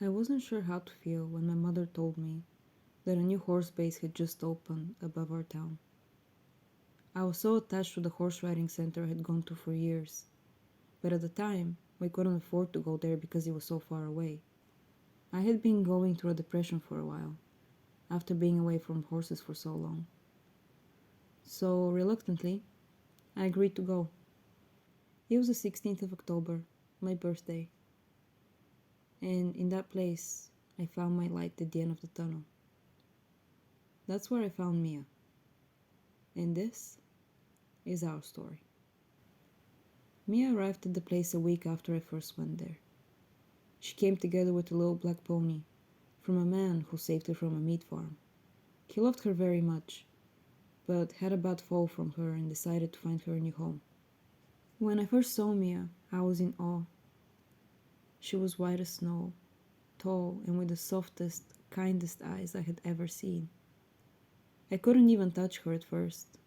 I wasn't sure how to feel when my mother told me that a new horse base had just opened above our town. I was so attached to the horse riding center I had gone to for years, but at the time, we couldn't afford to go there because it was so far away. I had been going through a depression for a while, after being away from horses for so long. So, reluctantly, I agreed to go. It was the 16th of October, my birthday, and in that place, I found my light at the end of the tunnel. That's where I found Mia, and this is our story. Mia arrived at the place a week after I first went there. She came together with a little black pony from a man who saved her from a meat farm. He loved her very much, but had a bad fall from her and decided to find her a new home. When I first saw Mia, I was in awe. She was white as snow, tall, and with the softest, kindest eyes I had ever seen. I couldn't even touch her at first.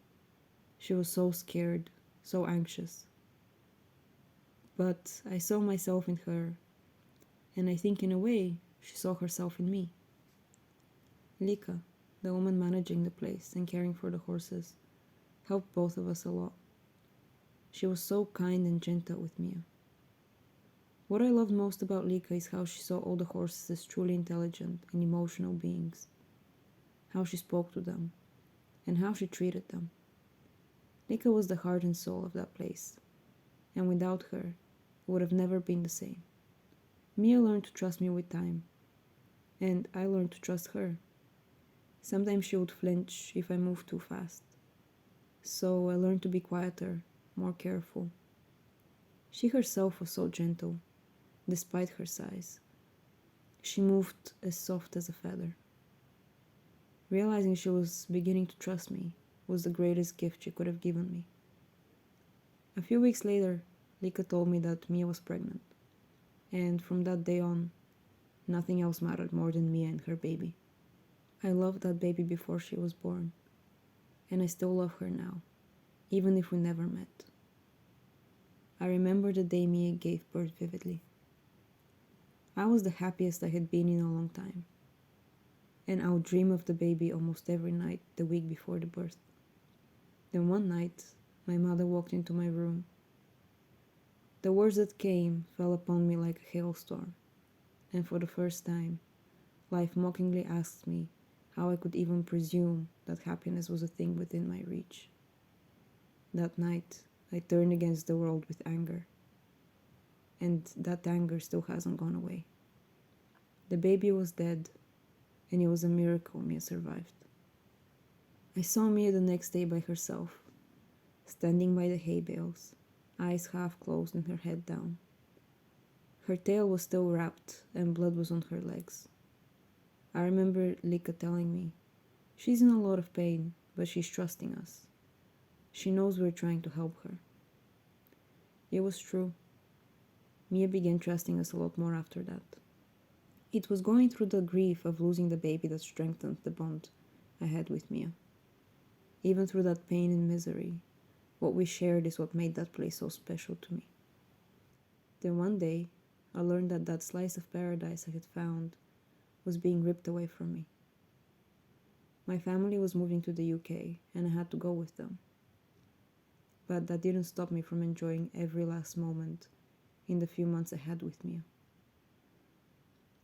She was so scared, so anxious. But I saw myself in her, and I think in a way she saw herself in me. Lika, the woman managing the place and caring for the horses, helped both of us a lot. She was so kind and gentle with Mia. What I loved most about Lika is how she saw all the horses as truly intelligent and emotional beings, how she spoke to them, and how she treated them. Lika was the heart and soul of that place, and without her, it would have never been the same. Mia learned to trust me with time, and I learned to trust her. Sometimes she would flinch if I moved too fast, so I learned to be quieter, more careful. She herself was so gentle, despite her size. She moved as soft as a feather. Realizing she was beginning to trust me was the greatest gift she could have given me. A few weeks later, Lika told me that Mia was pregnant, and from that day on, nothing else mattered more than Mia and her baby. I loved that baby before she was born, and I still love her now, even if we never met. I remember the day Mia gave birth vividly. I was the happiest I had been in a long time, and I would dream of the baby almost every night the week before the birth. Then one night, my mother walked into my room. The words that came fell upon me like a hailstorm, and for the first time, life mockingly asked me how I could even presume that happiness was a thing within my reach. That night, I turned against the world with anger, and that anger still hasn't gone away. The baby was dead, and it was a miracle Mia survived. I saw Mia the next day by herself, standing by the hay bales, eyes half closed and her head down. Her tail was still wrapped, and blood was on her legs. I remember Lika telling me, "She's in a lot of pain, but she's trusting us. She knows we're trying to help her." It was true. Mia began trusting us a lot more after that. It was going through the grief of losing the baby that strengthened the bond I had with Mia. Even through that pain and misery, what we shared is what made that place so special to me. Then one day, I learned that that slice of paradise I had found was being ripped away from me. My family was moving to the UK, and I had to go with them. But that didn't stop me from enjoying every last moment in the few months I had with Mia.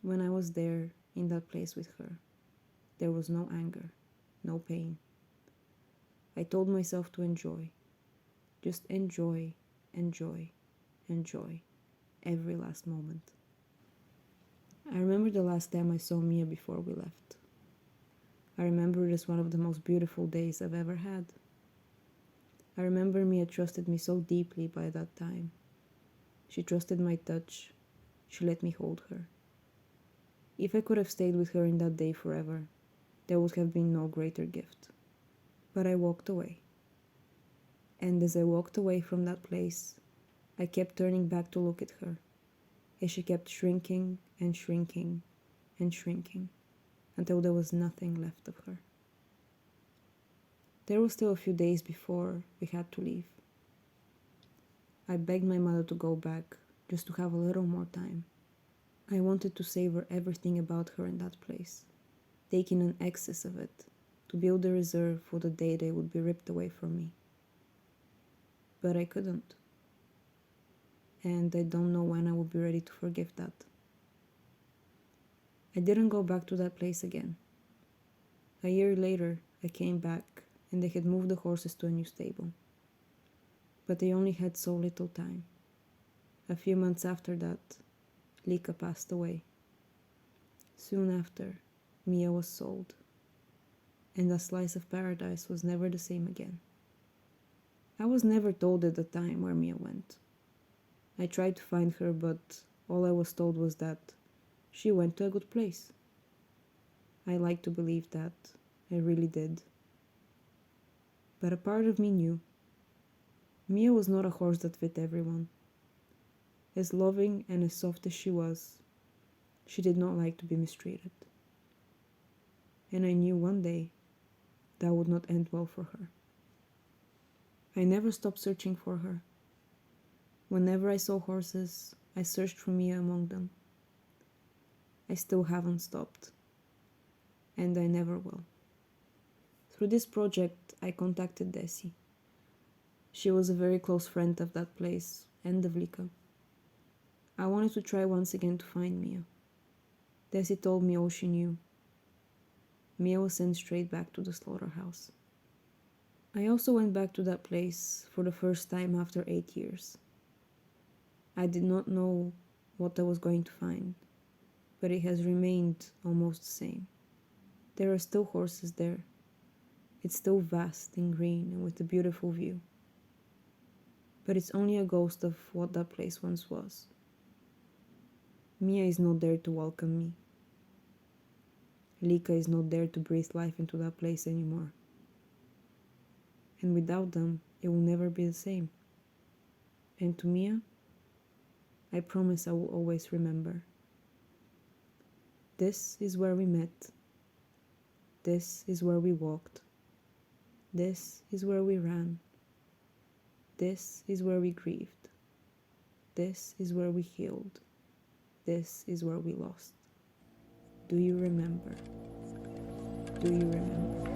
When I was there, in that place with her, there was no anger, no pain. I told myself to enjoy. Just enjoy, enjoy, enjoy every last moment. I remember the last time I saw Mia before we left. I remember it as one of the most beautiful days I've ever had. I remember Mia trusted me so deeply by that time. She trusted my touch. She let me hold her. If I could have stayed with her in that day forever, there would have been no greater gift. But I walked away. And as I walked away from that place, I kept turning back to look at her, as she kept shrinking and shrinking and shrinking, until there was nothing left of her. There were still a few days before we had to leave. I begged my mother to go back, just to have a little more time. I wanted to savor everything about her in that place, taking an excess of it, to build a reserve for the day they would be ripped away from me. But I couldn't, and I don't know when I will be ready to forgive that. I didn't go back to that place again. A year later, I came back, and they had moved the horses to a new stable. But they only had so little time. A few months after that, Lika passed away. Soon after, Mia was sold, and a slice of paradise was never the same again. I was never told at the time where Mia went. I tried to find her, but all I was told was that she went to a good place. I like to believe that I really did. But a part of me knew Mia was not a horse that fit everyone. As loving and as soft as she did not like to be mistreated. And I knew one day that would not end well for her. I never stopped searching for her. Whenever I saw horses, I searched for Mia among them. I still haven't stopped, and I never will. Through this project, I contacted Desi. She was a very close friend of that place and of Lika. I wanted to try once again to find Mia. Desi told me all she knew. Mia was sent straight back to the slaughterhouse. I also went back to that place for the first time after 8 years. I did not know what I was going to find, but it has remained almost the same. There are still horses there. It's still vast and green and with a beautiful view. But it's only a ghost of what that place once was. Mia is not there to welcome me. Lika is not there to breathe life into that place anymore. And without them, it will never be the same. And to Mia, I promise I will always remember. This is where we met. This is where we walked. This is where we ran. This is where we grieved. This is where we healed. This is where we lost. Do you remember? Do you remember?